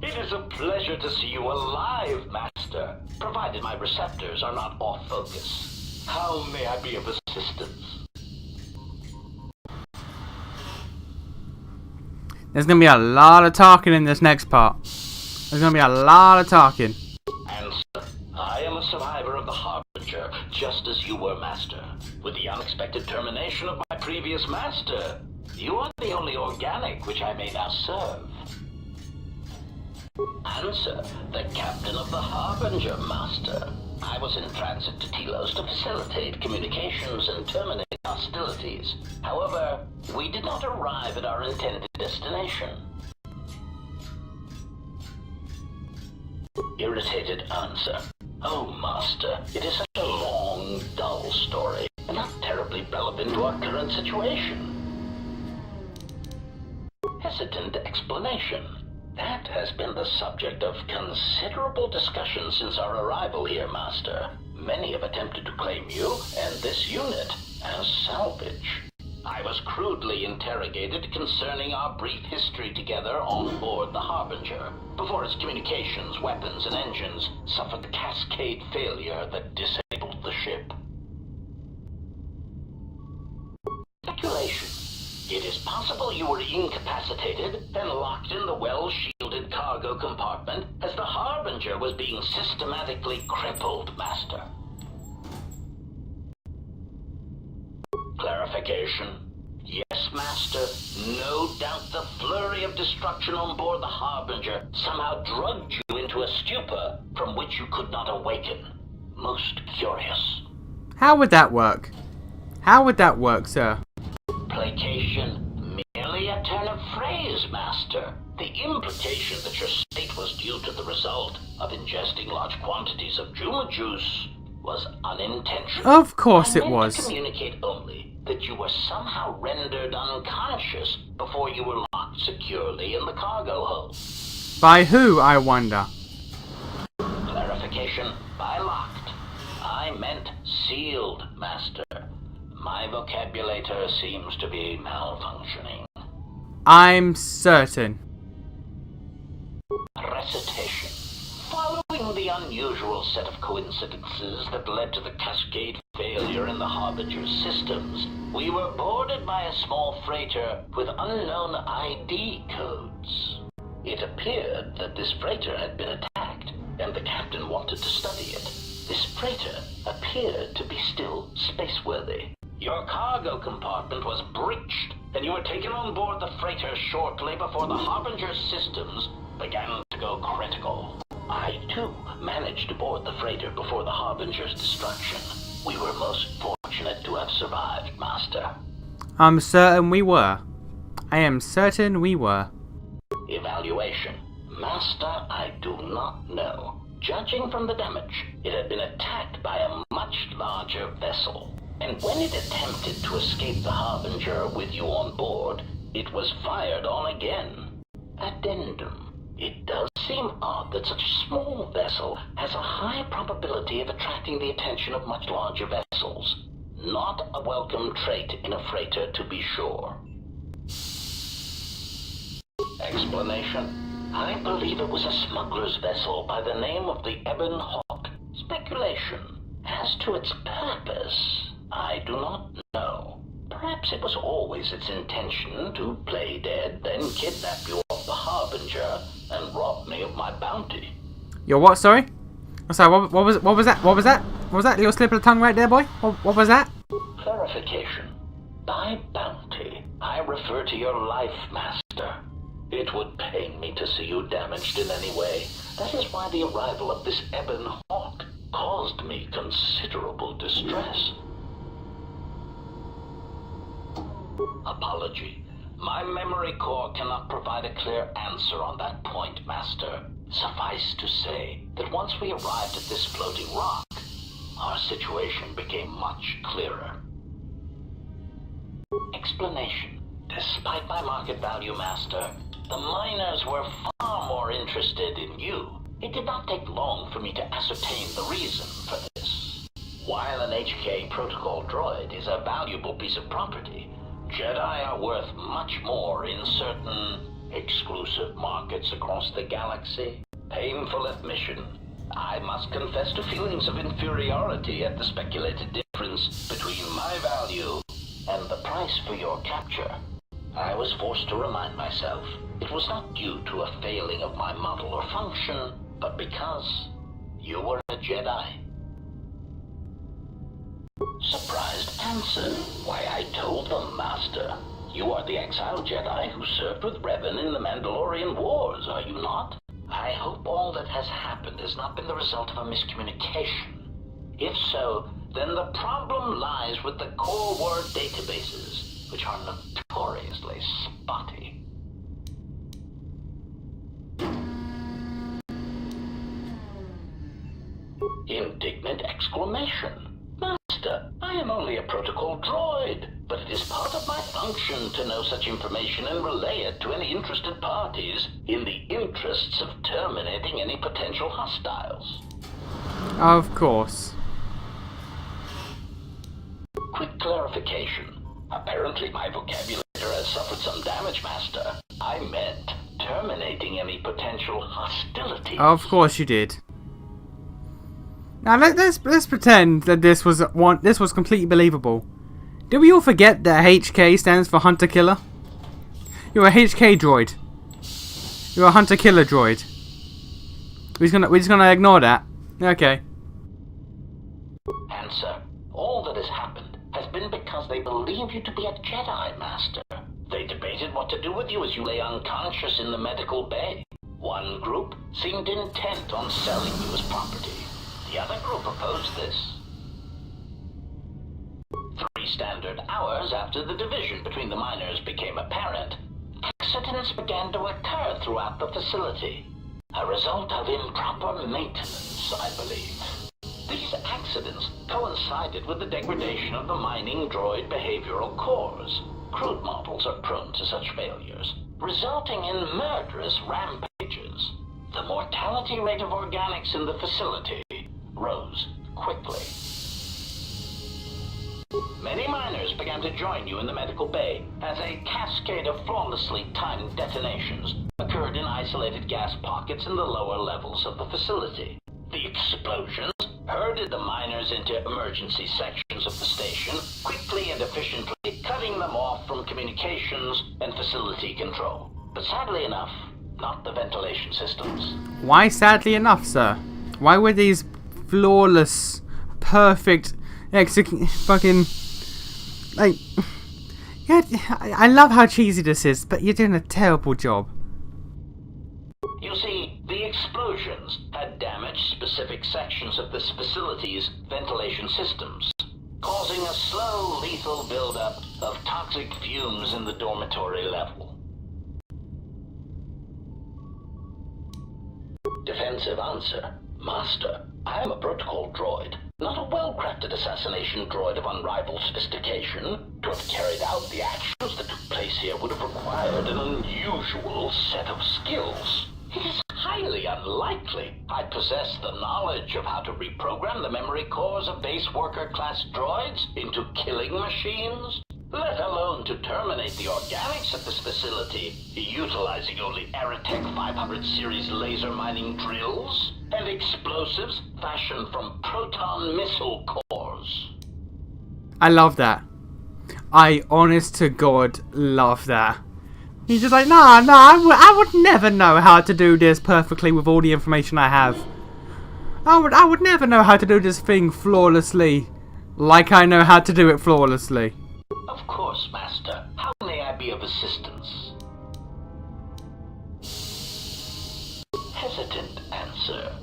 It is a pleasure to see you alive, Master, provided my receptors are not off focus. How may I be of assistance? There's gonna be a lot of talking in this next part. There's gonna be a lot of talking. Answer. I am a survivor of the Harbinger, just as you were, Master. With the unexpected termination of my previous Master, you are the only organic which I may now serve. Answer. The Captain of the Harbinger, Master. I was in transit to Telos to facilitate communications and terminate hostilities. However, we did not arrive at our intended destination. Irritated answer. Oh, Master, it is such a long, dull story, and not terribly relevant to our current situation. Hesitant explanation. That has been the subject of considerable discussion since our arrival here, Master. Many have attempted to claim you and this unit as salvage. I was crudely interrogated concerning our brief history together on board the Harbinger, before its communications, weapons, and engines suffered the cascade failure that disabled the ship. Speculation. It is possible you were incapacitated and locked in the well-shielded cargo compartment as the Harbinger was being systematically crippled, Master. Clarification. Yes, Master. No doubt the flurry of destruction on board the Harbinger somehow drugged you into a stupor from which you could not awaken. Most curious. How would that work? How would that work, sir? Placation, merely a turn of phrase, Master. The implication that your state was due to the result of ingesting large quantities of Juma juice was unintentional. Of course it I meant was. to communicate only that you were somehow rendered unconscious before you were locked securely in the cargo hold. By who, I wonder? Clarification, by locked. I meant sealed, Master. My vocabulator seems to be malfunctioning. I'm certain. Recitation. Following the unusual set of coincidences that led to the cascade failure in the Harbinger's systems, we were boarded by a small freighter with unknown ID codes. It appeared that this freighter had been attacked, and the captain wanted to study it. This freighter appeared to be still spaceworthy. Your cargo compartment was breached, and you were taken on board the freighter shortly before the Harbinger's systems began to go critical. I, too, managed to board the freighter before the Harbinger's destruction. We were most fortunate to have survived, Master. I'm certain we were. I am certain we were. Evaluation. Master, I do not know. Judging from the damage, it had been attacked by a much larger vessel. And when it attempted to escape the Harbinger with you on board, it was fired on again. Addendum. It does seem odd that such a small vessel has a high probability of attracting the attention of much larger vessels. Not a welcome trait in a freighter, to be sure. Explanation. I believe it was a smuggler's vessel by the name of the Ebon Hawk. Speculation. As to its purpose, I do not know. Perhaps it was always its intention to play dead, then kidnap you off the Harbinger and rob me of my bounty. Your what, sorry? I'm sorry, what was that? What was that? What was that little slip of the tongue right there, boy? What was that? Clarification. By bounty, I refer to your life, Master. It would pain me to see you damaged in any way. That is why the arrival of this Ebon Hawk caused me considerable distress. Apology. My memory core cannot provide a clear answer on that point, Master. Suffice to say that once we arrived at this floating rock, our situation became much clearer. Explanation. Despite my market value, Master, the miners were far more interested in you. It did not take long for me to ascertain the reason for this. While an HK Protocol Droid is a valuable piece of property, Jedi are worth much more in certain exclusive markets across the galaxy. Painful admission. I must confess to feelings of inferiority at the speculated difference between my value and the price for your capture. I was forced to remind myself it was not due to a failing of my model or function, but because you were a Jedi. Surprised answer. Why, I told them, Master. You are the exiled Jedi who served with Revan in the Mandalorian Wars, are you not? I hope all that has happened has not been the result of a miscommunication. If so, then the problem lies with the core word databases, which are notoriously spotty. Indignant exclamation. Master, I am only a protocol droid, but it is part of my function to know such information and relay it to any interested parties in the interests of terminating any potential hostiles. Of course. Quick clarification. Apparently my vocabulary has suffered some damage, Master. I meant terminating any potential hostility. Of course you did. Now let's pretend that this was completely believable. Did we all forget that HK stands for Hunter Killer? You're a HK droid. You're a Hunter Killer droid. We're just gonna ignore that. Okay. Answer. All that has happened has been because they believe you to be a Jedi, Master. They debated what to do with you as you lay unconscious in the medical bay. One group seemed intent on selling you as property. The other group opposed this. 3 standard hours after the division between the miners became apparent, accidents began to occur throughout the facility. A result of improper maintenance, I believe. These accidents coincided with the degradation of the mining droid behavioral cores. Crude models are prone to such failures, resulting in murderous rampages. The mortality rate of organics in the facility rose quickly. Many miners began to join you in the medical bay as a cascade of flawlessly timed detonations occurred in isolated gas pockets in the lower levels of the facility. The explosions herded the miners into emergency sections of the station, quickly and efficiently cutting them off from communications and facility control. But sadly enough, not the ventilation systems. Why sadly enough, sir? Why were these flawless, perfect, fucking, like, yeah, I love how cheesy this is, but you're doing a terrible job. You see, the explosions had damaged specific sections of this facility's ventilation systems, causing a slow, lethal buildup of toxic fumes in the dormitory level. Defensive answer. Master, I am a protocol droid, not a well-crafted assassination droid of unrivaled sophistication. To have carried out the actions that took place here would have required an unusual set of skills. It is highly unlikely I possess the knowledge of how to reprogram the memory cores of base worker-class droids into killing machines, let alone to terminate the organics at this facility, utilizing only Aerotech 500 series laser mining drills and explosives fashioned from proton missile cores. I love that. I, honest to God, love that. He's just like, I would never know how to do this perfectly with all the information I have. I would never know how to do this thing flawlessly, like I know how to do it flawlessly. Of course, Master. How may I be of assistance? Hesitant answer.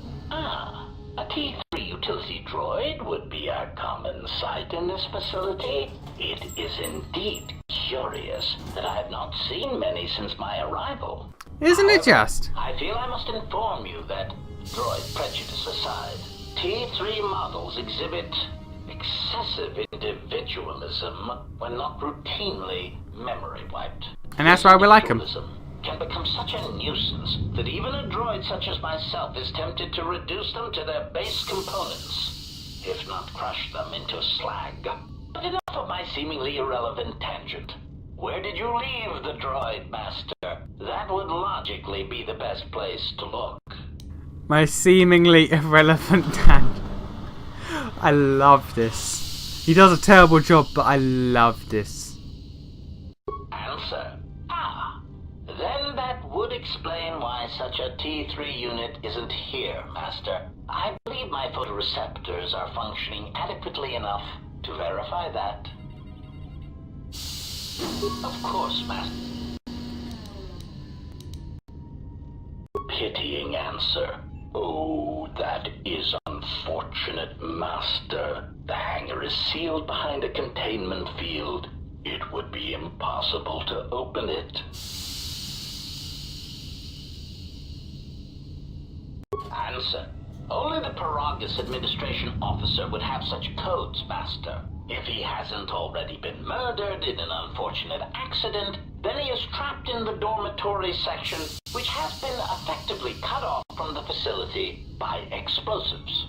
A T3 utility droid would be a common sight in this facility. It is indeed curious that I have not seen many since my arrival. Isn't it just? I feel I must inform you that, droid prejudice aside, T3 models exhibit excessive individualism when not routinely memory wiped. And that's why we like them. Can become such a nuisance that even a droid such as myself is tempted to reduce them to their base components, if not crush them into slag. But enough of my seemingly irrelevant tangent. Where did you leave the droid, Master? That would logically be the best place to look. My seemingly irrelevant dad. I love this. He does a terrible job, but I love this. Answer. Then that would explain why such a T3 unit isn't here, Master. I believe my photoreceptors are functioning adequately enough to verify that. Of course, Master. Pitying answer. Oh, that is unfortunate, Master. The hangar is sealed behind a containment field. It would be impossible to open it. Answer. Only the Paragus administration officer would have such codes, Master. If he hasn't already been murdered in an unfortunate accident, then he is trapped in the dormitory section, which has been effectively cut off from the facility by explosives.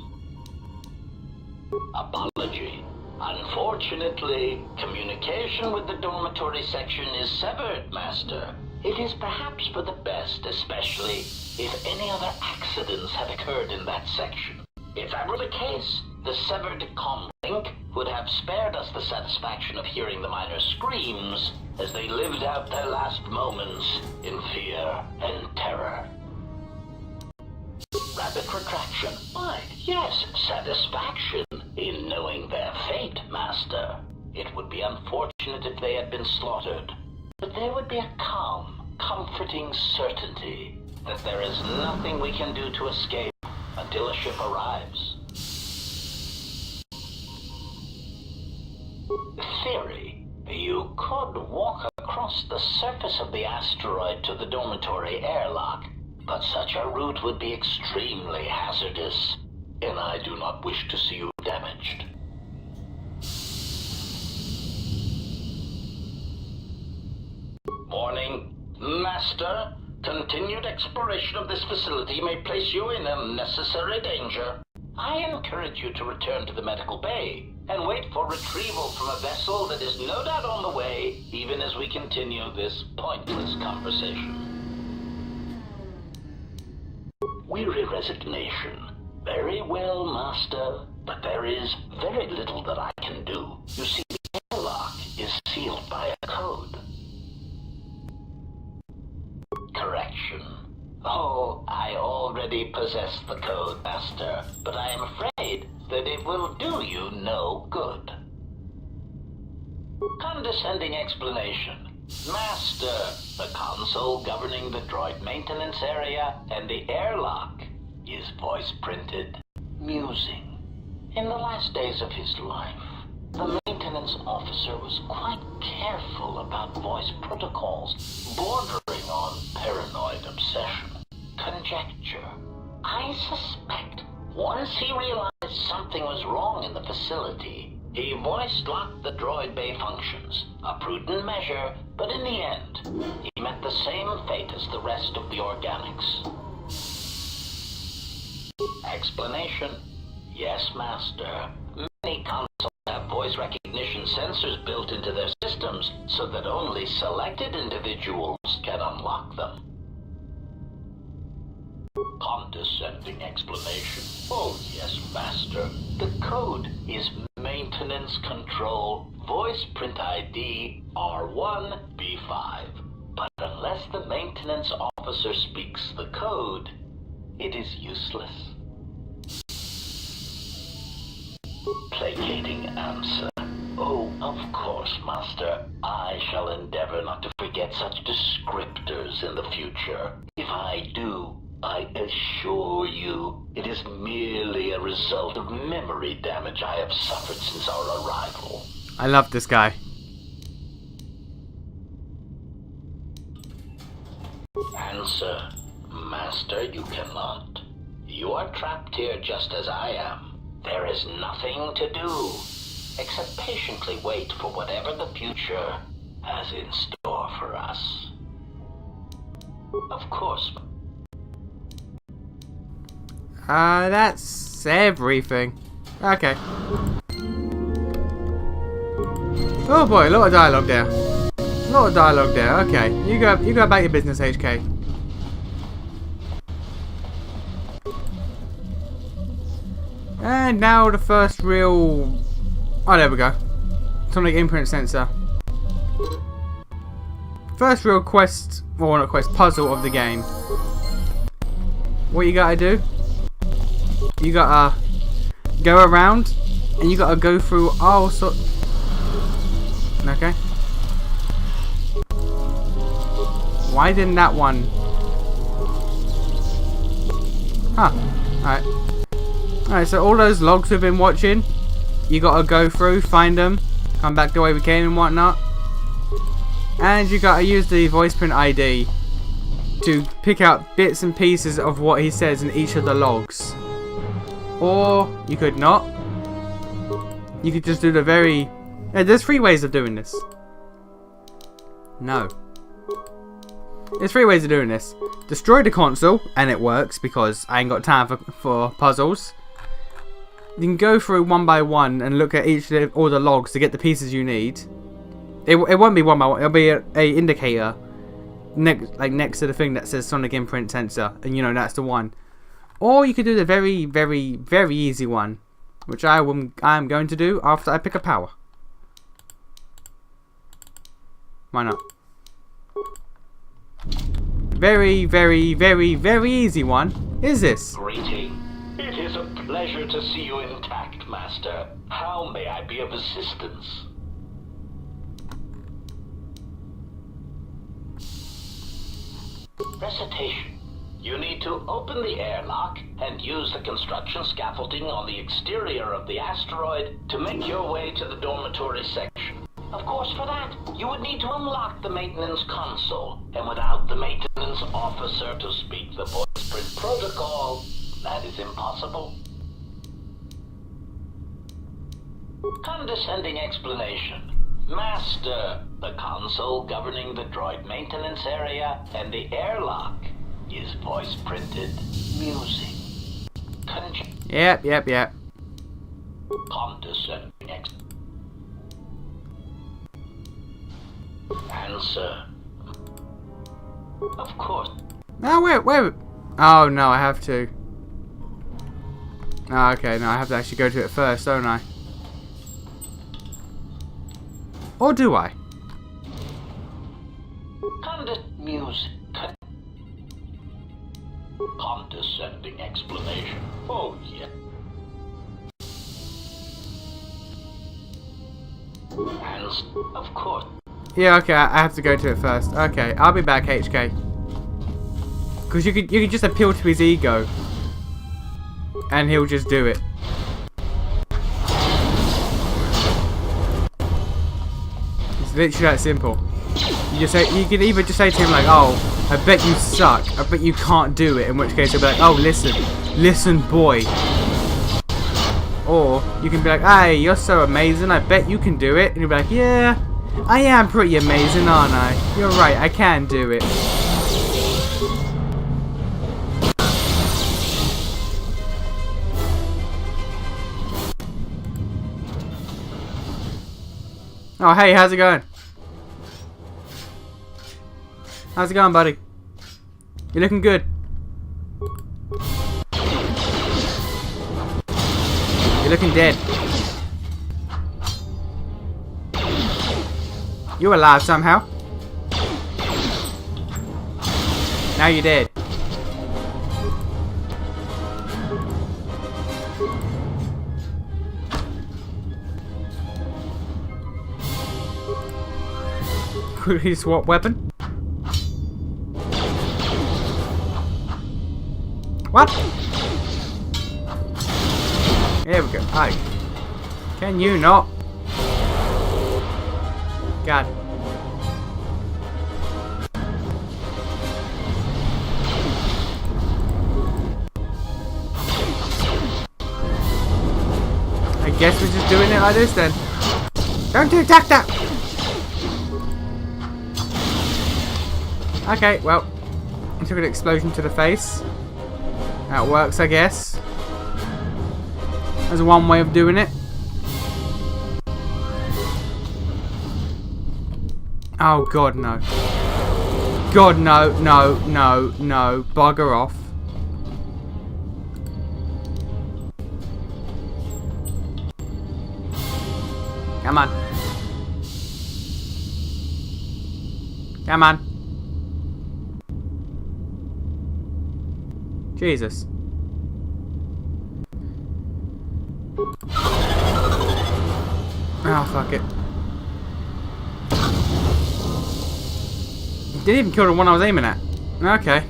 Apology. Unfortunately, communication with the dormitory section is severed, Master. It is perhaps for the best, especially if any other accidents had occurred in that section. If that were the case, the severed comm link would have spared us the satisfaction of hearing the miners' screams as they lived out their last moments in fear and terror. Rapid retraction. Why, yes, satisfaction in knowing their fate, Master. It would be unfortunate if they had been slaughtered, but there would be a calm, comforting certainty that there is nothing we can do to escape until a ship arrives. Theory. You could walk across the surface of the asteroid to the dormitory airlock, but such a route would be extremely hazardous, and I do not wish to see you damaged. Warning. Master, continued exploration of this facility may place you in unnecessary danger. I encourage you to return to the medical bay and wait for retrieval from a vessel that is no doubt on the way, even as we continue this pointless conversation. Weary resignation. Very well, Master, but there is very little that I can do. You see, the airlock is sealed by a code. Correction. Oh, I already possess the code, Master, but I am afraid that it will do you no good. Condescending explanation. Master, the console governing the droid maintenance area and the airlock is voice printed. Musing. In the last days of his life, the maintenance officer was quite careful about voice protocols, bordering on paranoid obsession. Conjecture. I suspect once he realized something was wrong in the facility, he voice locked the droid bay functions. A prudent measure, but in the end, he met the same fate as the rest of the organics. Explanation. Yes, Master. Many consoles have voice recognition sensors built into their systems so that only selected individuals can unlock them. Condescending explanation. Oh, yes, Master. The code is Maintenance Control Voice Print ID R1B5. But unless the maintenance officer speaks the code, it is useless. Placating answer. Oh, of course, Master. I shall endeavor not to forget such descriptors in the future. If I do, I assure you, it is merely a result of memory damage I have suffered since our arrival. I love this guy. Answer. Master, you cannot. You are trapped here just as I am. There is nothing to do, except patiently wait for whatever the future has in store for us. Of course. That's everything. Okay. Oh boy, a lot of dialogue there. A lot of dialogue there. Okay, you go about your business, HK. And now the first real... Oh, there we go. Sonic imprint sensor. First real quest, or not quest, puzzle of the game. What you gotta do? You gotta go around, and you gotta go through all sort. Okay. Why didn't that one? Huh. Alright. Alright, so all those logs we've been watching, you gotta go through, find them, come back the way we came and whatnot. And you gotta use the voice print ID to pick out bits and pieces of what he says in each of the logs. Or you could not. You could just do the very... there's 3 ways of doing this. No. There's 3 ways of doing this. Destroy the console, and it works because I ain't got time for puzzles. You can go through one by one and look at all the logs to get the pieces you need. It won't be one by one. It'll be a indicator next to the thing that says Sonic Imprint Sensor, and you know that's the one. Or you could do the very, very, very easy one, which I am going to do after I pick a power. Why not? Very, very, very, very easy one is this. Greeting. It is a pleasure to see you intact, Master. How may I be of assistance? Recitation. You need to open the airlock and use the construction scaffolding on the exterior of the asteroid to make your way to the dormitory section. Of course, for that, you would need to unlock the maintenance console, and without the maintenance officer to speak the voice print protocol, that is impossible. Condescending explanation. Master, the console governing the droid maintenance area and the airlock is voice printed music. Yep. Condescending answer. Of course. No, wait. Oh no, I have to. Oh, okay, no, I have to actually go to it first, don't I? Or do I? Music. Condescending explanation. Oh, yeah. And, of course. Yeah, okay, I have to go to it first. Okay, I'll be back, HK. Because you could just appeal to his ego. And he'll just do it. It's literally that simple. You can either just say to him like, oh, I bet you suck. I bet you can't do it. In which case he'll be like, oh, listen, boy. Or you can be like, hey, you're so amazing. I bet you can do it. And he'll be like, yeah, I am pretty amazing, aren't I? You're right, I can do it. Oh, hey, how's it going? How's it going, buddy? You're looking good. You're looking dead. You're alive somehow. Now you're dead. Could he swap weapon? What? There we go. Hi. Can you not? God. I guess we're just doing it like this then. Don't attack that! Okay, well, I took an explosion to the face. That works, I guess. There's one way of doing it. Oh God, no. God, no, no, no, no. Bugger off. Come on. Come on. Jesus. Oh, fuck it. Didn't even kill the one I was aiming at. Okay.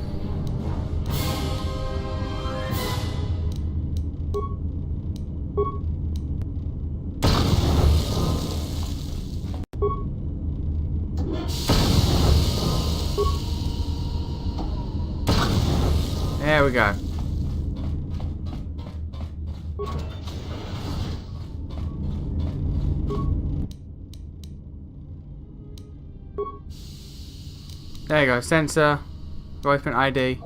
There we go. There you go. Sensor, voice print ID.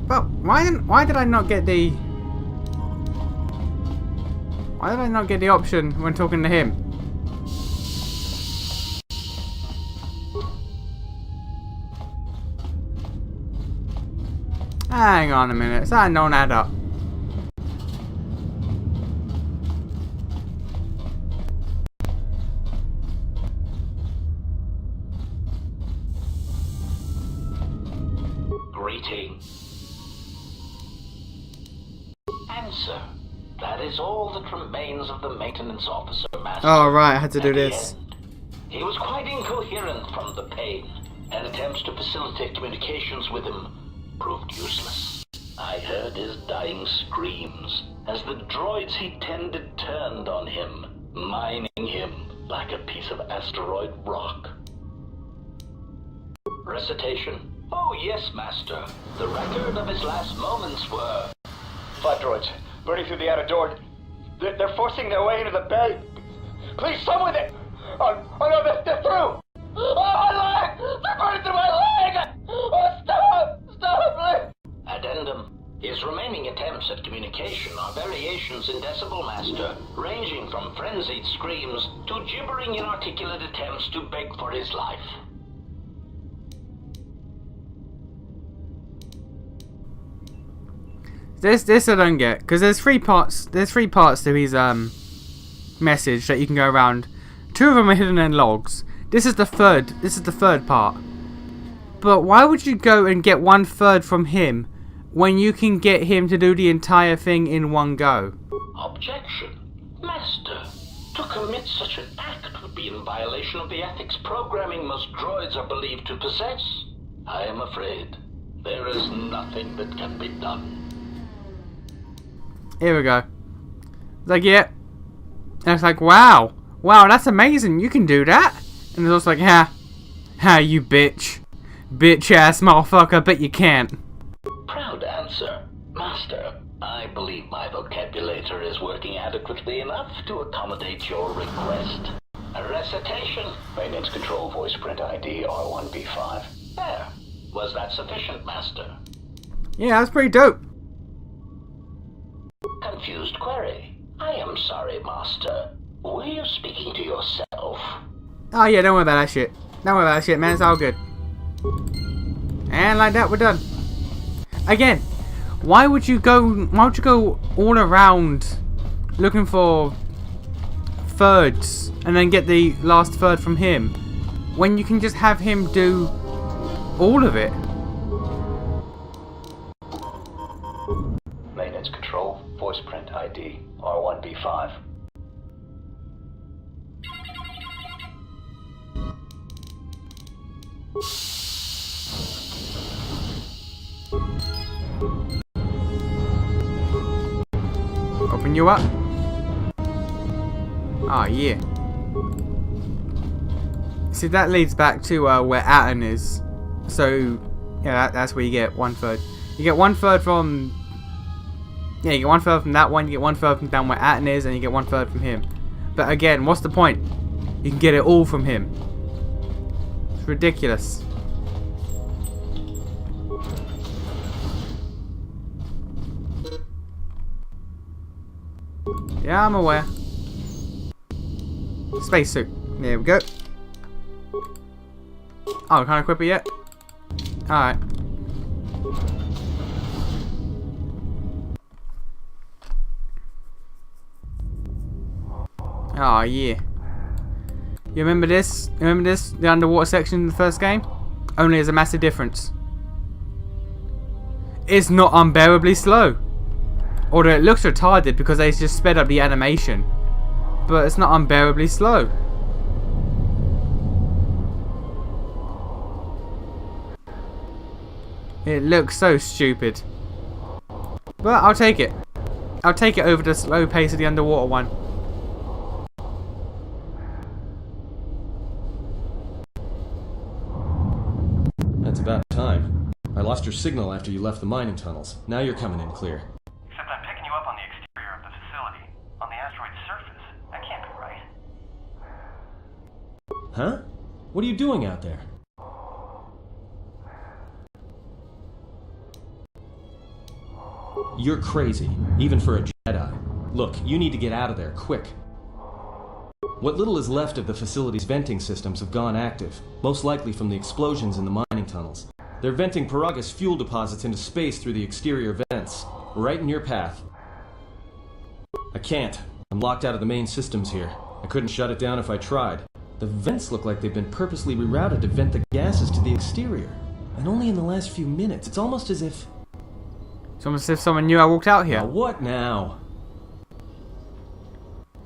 But why did I not get the option when talking to him? Hang on a minute. That don't add up. Greeting. Answer. That is all that remains of the maintenance officer, Master. Oh right, I had to do At the this. end, he was quite incoherent from the pain, and attempts to facilitate communications with him proved useless. I heard his dying screams as the droids he tended turned on him, mining him like a piece of asteroid rock. Recitation. Oh yes, Master. The record of his last moments were... 5 droids, burning through the outer door. They're forcing their way into the bay. Please, someone there! Oh no, they're through! Oh, my leg! They're burning through my leg! Oh, stop! Stop, please! Addendum. His remaining attempts at communication are variations in decibel, Master, ranging from frenzied screams to gibbering inarticulate attempts to beg for his life. This I don't get, because there's three parts to his message that you can go around. 2 of them are hidden in logs. This is the third part. But why would you go and get 1/3 from him when you can get him to do the entire thing in one go? Objection. Master, to commit such an act would be in violation of the ethics programming most droids are believed to possess. I am afraid there is nothing that can be done. Here we go. It's like, yeah. And it's like, wow, that's amazing. You can do that. And it's also like, ha, you bitch, ass motherfucker. Bet you can't. Proud answer, Master. I believe my vocabulator is working adequately enough to accommodate your request. A recitation. Maintenance control voice print ID R1B5. There. Was that sufficient, Master? Yeah, that's pretty dope. Confused query. I am sorry, Master. Were you speaking to yourself? Oh yeah, don't worry about that shit. Don't worry about that shit, man. It's all good. And like that, we're done. Again, why would you go all around looking for thirds and then get the last third from him when you can just have him do all of it? Maintenance control voice print ID R1B5. Open you up. Oh yeah. See, that leads back to where Atten is. So yeah, that's where you get 1/3. You get 1/3 from. Yeah, you get 1/3 from that one. You get 1/3 from down where Atten is, and you get 1/3 from him. But again, what's the point? You can get it all from him. It's ridiculous. Yeah, I'm aware. Spacesuit. There we go. Oh, can't equip it yet? Alright. Oh, yeah. You remember this? Remember this? The underwater section in the first game? Only there's a massive difference. It's not unbearably slow. Although it looks retarded because they just sped up the animation. But it's not unbearably slow. It looks so stupid. But I'll take it. I'll take it over the slow pace of the underwater one. That's about time. I lost your signal after you left the mining tunnels. Now you're coming in clear. Except I'm picking you up on the exterior of the facility, on the asteroid's surface. That can't be right. Huh? What are you doing out there? You're crazy, even for a Jedi. Look, you need to get out of there, quick. What little is left of the facility's venting systems have gone active, most likely from the explosions in the mining tunnels. They're venting Paragus fuel deposits into space through the exterior vents, right in your path. I can't. I'm locked out of the main systems here. I couldn't shut it down if I tried. The vents look like they've been purposely rerouted to vent the gases to the exterior. And only in the last few minutes. It's almost as if... It's almost as if someone knew I walked out here. Now what now?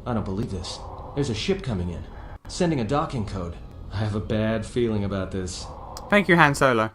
I don't believe this. There's a ship coming in, sending a docking code. I have a bad feeling about this. Thank you, Han Solo.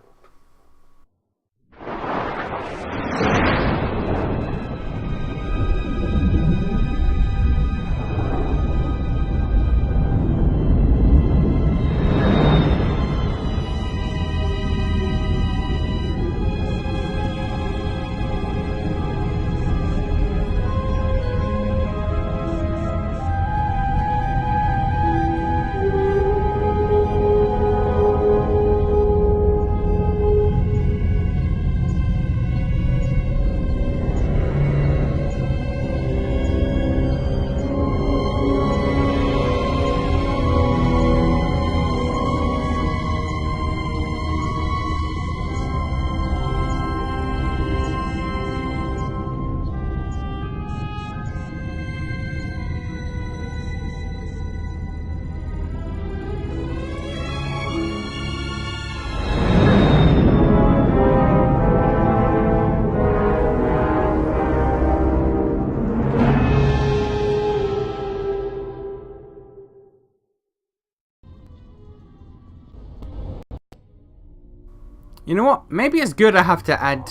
You know what? Maybe it's good I have to add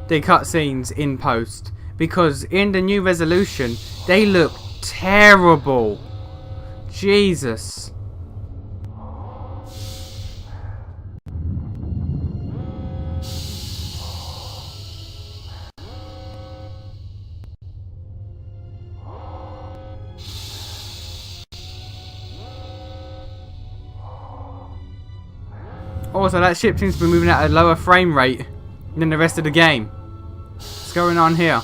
the cutscenes in post. Because in the new resolution, they look terrible. Jesus. Also, that ship seems to be moving at a lower frame rate than the rest of the game. What's going on here?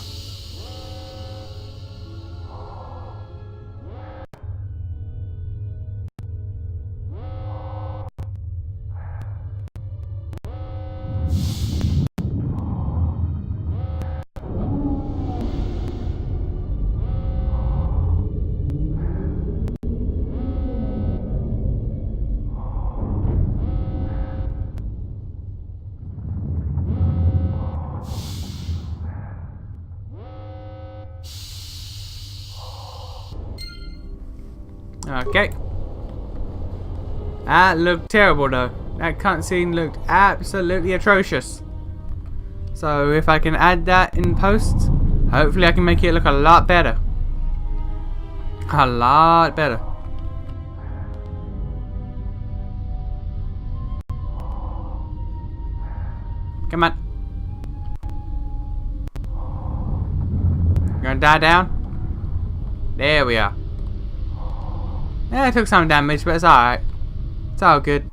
Okay. That looked terrible though. That cutscene looked absolutely atrocious. So if I can add that in post, hopefully I can make it look a lot better. A lot better. Come on. You gonna die down? There we are. Yeah, I took some damage, but it's alright. It's all good.